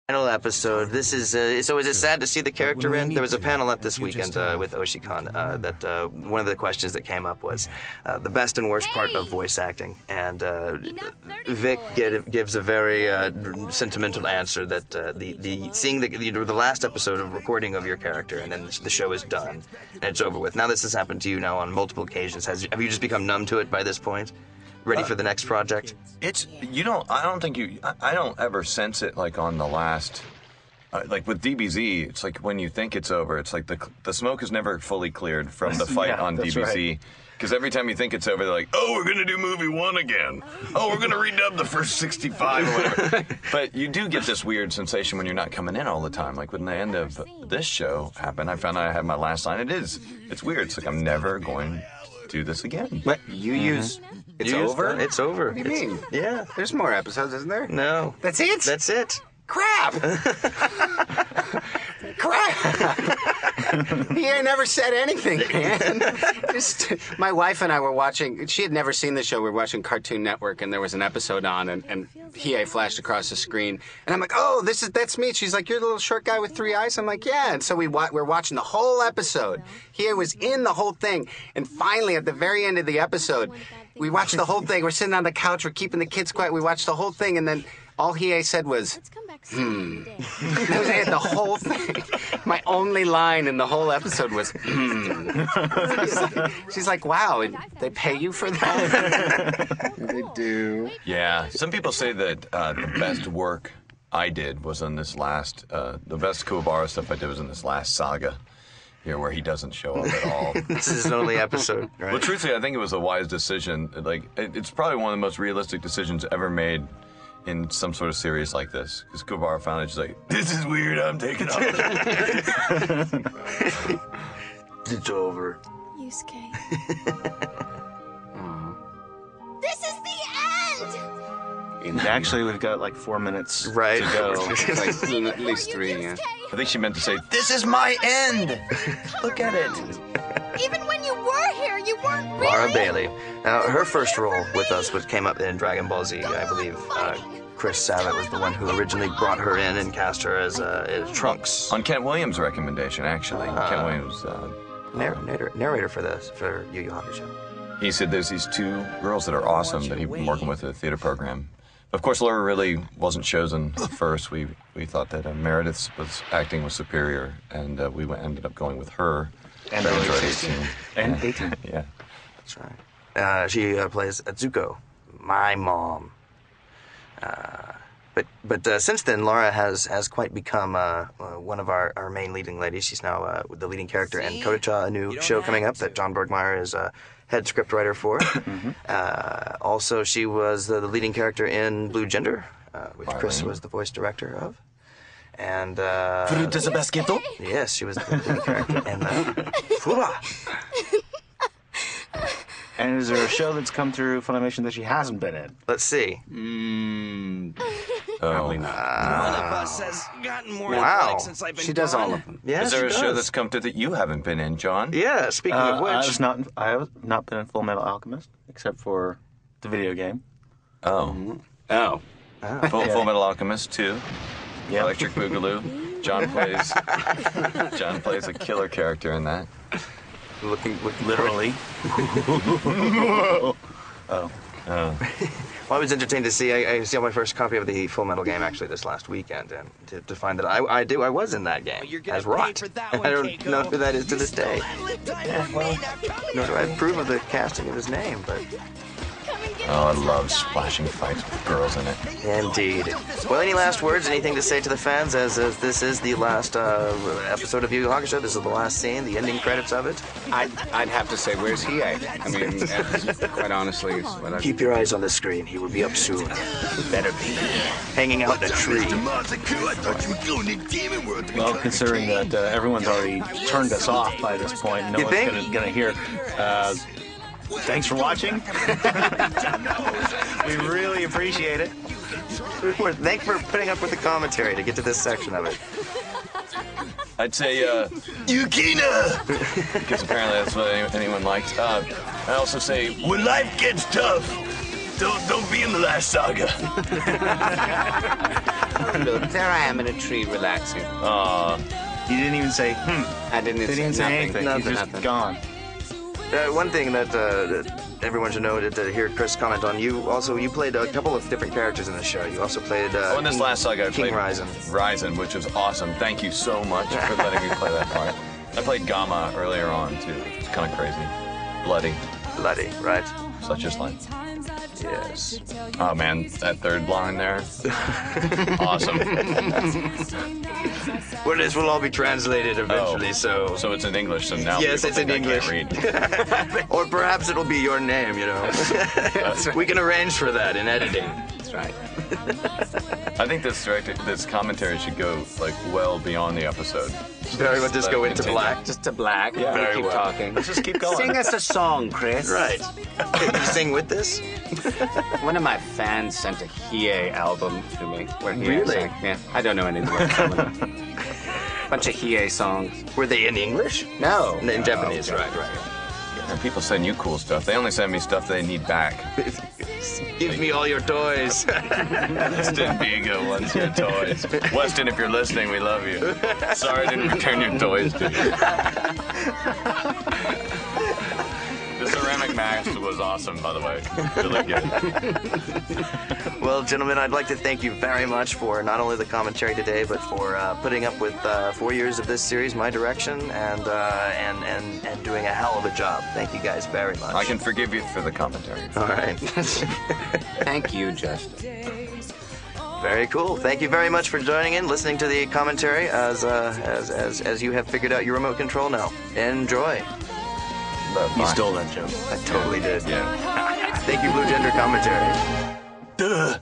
Final episode. This is so. Is it sad to see the character in? There was a panel at this weekend with Oshikon that one of the questions that came up was the best and worst part of voice acting, and Vic gives a very sentimental answer that the seeing the last episode of recording of your character, and then the show is done and it's over with. Now this has happened to you now on multiple occasions. Have you just become numb to it by this point? Ready for the next project? I don't ever sense it like on the last, like with DBZ, it's like when you think it's over, it's like the smoke is never fully cleared from the fight on DBZ. Because every time you think it's over, they're like, oh, we're going to do movie 1 again. Oh, we're going to redub the first 65 or whatever. But you do get this weird sensation when you're not coming in all the time. Like when the end of this show happened, I found out I had my last line. It's weird. It's like I'm never going to do this again. What? You use... It's over? It's over. What do you mean? Yeah. There's more episodes, isn't there? No. That's it? That's it. Crap! Crap! He ain't never said anything, man. My wife and I were watching, she had never seen the show, we were watching Cartoon Network, and there was an episode on, and Hiei flashed across the screen, and I'm like, oh, that's me. She's like, you're the little short guy with 3 eyes? I'm like, yeah. And so we're watching the whole episode. Hiei was in the whole thing, and finally, at the very end of the episode, we watched the whole thing. We're sitting on the couch, we're keeping the kids quiet, we watched the whole thing, and then all Hiei said was, That was it, the whole thing. My only line in the whole episode was, She's like, wow, they pay you for that? They do. Yeah. Some people say that the best work I did was on this last, the best Kuwabara stuff I did was in this last saga. Here, where he doesn't show up at all. This is an only episode, right? Well, truthfully, I think it was a wise decision. Like, it's probably one of the most realistic decisions ever made in some sort of series like this. Because Kuwabara found it, she's like, this is weird, I'm taking off. It's over. Yusuke. This is the end! And actually, we've got like 4 minutes right. to go. Like, at least 3, yeah. I think she meant to say, this is my end! Look at it. Even when you were here, you weren't really... Laura Bailey. Now, her first role with us came up in Dragon Ball Z, I believe. Chris Sabat was the one who originally brought her in and cast her as Trunks. On Kent Williams' recommendation, actually. Kent Williams... narrator for Yu Yu Hakusho. He said there's these 2 girls that are awesome that he's been working with at the theater program. Of course, Laura really wasn't chosen first. We thought that Meredith's acting was superior, and we ended up going with her. And 18. And 18. Yeah. That's right. She plays Atsuko, my mom. But since then, Laura has quite become one of our main leading ladies. She's now the leading character in Kodacha, a new show coming up that John Bergmeyer is head scriptwriter for. Also, she was the leading character in Blue Gender, which Chris was the voice director of. And yes, she was the leading character in Fuba. And is there a show that's come through Funimation that she hasn't been in? Let's see. Probably not. One of us has gotten more Wow. like since I've been She does gone. all of them. Yeah, Is there a she show does. that's come through that you haven't been in, John? Yeah, speaking of which. I have not been in Full Metal Alchemist, except for the video game. Oh. Oh. Full Metal Alchemist 2. Yeah. Electric Boogaloo. John plays a killer character in that. Looking Literally. Well, I was entertained to see. I saw my first copy of the Full Metal game actually this last weekend, and to find that I was in that game as Rot. I don't know who that is to this day. Yeah, well, nor do I approve of the casting of his name, but Oh, I love splashing fights with girls in it. indeed. Well, any last words? Anything to say to the fans? As this is the last episode of Yu Yu Hakusho. This is the last scene, the ending credits of it. I'd have to say, where's he at? I mean, quite honestly, it's what I... Keep your eyes on the screen. He will be up soon. Better be. Hanging out in a tree. Well, considering that everyone's already turned us off by this point, no You one's think? gonna hear. Thanks for watching. We really appreciate it. Thanks for putting up with the commentary to get to this section of it. I'd say, Yukina! Because apparently that's what anyone liked. I also say, when life gets tough, Don't be in the last saga. Look, there I am in a tree relaxing. You didn't even say, I didn't They say didn't say nothing. anything. Nothing. You're just gone. One thing that everyone should know to hear Chris comment on, you played a couple of different characters in the show. You also played In this last saga, I King played Ryzen, which was awesome. Thank you so much for letting me play that part. I played Gamma earlier on, too. It's kind of crazy. Bloody. Bloody, right? Such is life. Yes. Oh, man, that third line there. Awesome. Well, this will all be translated eventually, so... So it's in English, so now Yes, people it's in think I can't read. Or perhaps it'll be your name, you know. We can arrange for that in editing. That's right. I think this commentary should go like well beyond the episode. Very much just go into black. Just to black. Yeah, We'll very keep well. talking. Let's just keep going. Sing us a song, Chris. Right. Can you sing with this? One of my fans sent a Hiei album to me. Where Hiei Really? sang. Yeah, I don't know any of the words. Bunch of Hiei songs. Were they in English? No. In Japanese, right. And people send you cool stuff. They only send me stuff they need back. Give me all your toys. Weston Vigo wants your toys. Weston, if you're listening, we love you. Sorry I didn't return your toys to you. The ceramic mask was awesome, by the way. Really good. Well, gentlemen, I'd like to thank you very much for not only the commentary today, but for putting up with 4 years of this series, my direction, and doing a hell of a job. Thank you guys very much. I can forgive you for the commentary. All right. Thank you, Justin. Very cool. Thank you very much for joining in, listening to the commentary as you have figured out your remote control now. Enjoy. You stole that joke. I totally did. Yeah. Thank you, Blue Gender Commentary. Duh.